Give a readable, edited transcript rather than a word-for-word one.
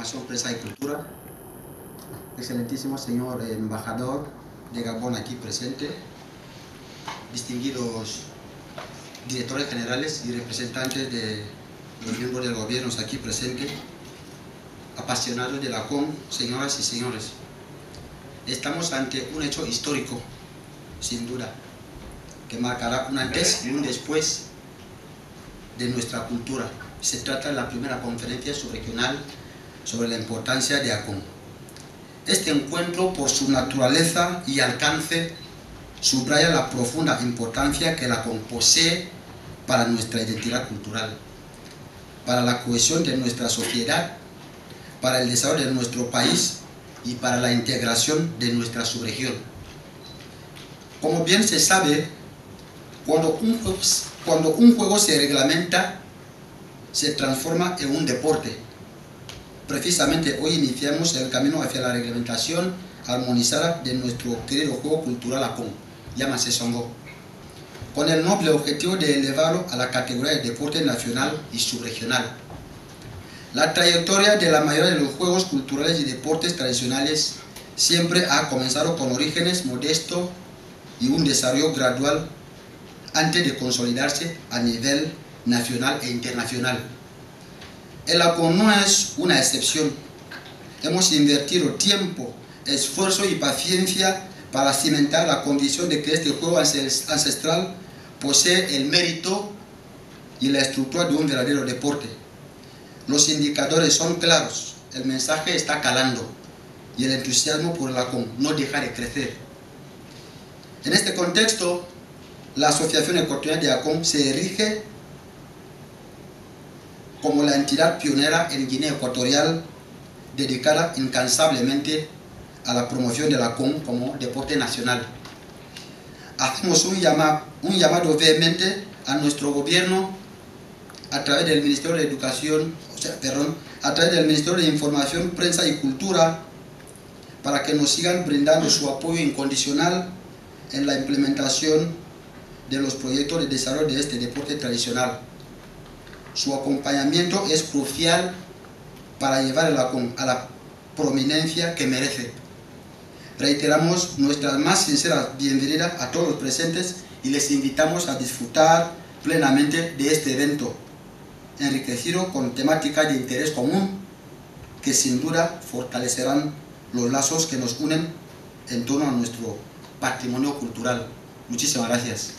Información, Prensa y Cultura, excelentísimo señor embajador de Gabón aquí presente, distinguidos directores generales y representantes de los miembros del gobierno aquí presentes, apasionados de la COM, señoras y señores. Estamos ante un hecho histórico, sin duda, que marcará un antes y un después de nuestra cultura. Se trata de la primera conferencia subregional sobre la importancia de ACOM. Este encuentro, por su naturaleza y alcance, subraya la profunda importancia que la ACOM posee para nuestra identidad cultural, para la cohesión de nuestra sociedad, para el desarrollo de nuestro país y para la integración de nuestra subregión. Como bien se sabe, cuando un juego se reglamenta, se transforma en un deporte. Precisamente hoy iniciamos el camino hacia la reglamentación armonizada de nuestro querido juego cultural ACOM, llámase Songo, con el noble objetivo de elevarlo a la categoría de deporte nacional y subregional. La trayectoria de la mayoría de los juegos culturales y deportes tradicionales siempre ha comenzado con orígenes modestos y un desarrollo gradual antes de consolidarse a nivel nacional e internacional. El ACOM no es una excepción. Hemos invertido tiempo, esfuerzo y paciencia para cimentar la condición de que este juego ancestral posee el mérito y la estructura de un verdadero deporte. Los indicadores son claros, el mensaje está calando y el entusiasmo por el ACOM no deja de crecer. En este contexto, la Asociación Ecuatoriana de ACOM se erige como la entidad pionera en Guinea Ecuatorial, dedicada incansablemente a la promoción del ACOM como deporte nacional. Hacemos un llamado vehemente a nuestro gobierno a través del Ministerio de Educación, a través del Ministerio de Información, Prensa y Cultura, para que nos sigan brindando su apoyo incondicional en la implementación de los proyectos de desarrollo de este deporte tradicional. Su acompañamiento es crucial para llevar el ACOM a la prominencia que merece. Reiteramos nuestras más sinceras bienvenidas a todos los presentes y les invitamos a disfrutar plenamente de este evento, enriquecido con temáticas de interés común que sin duda fortalecerán los lazos que nos unen en torno a nuestro patrimonio cultural. Muchísimas gracias.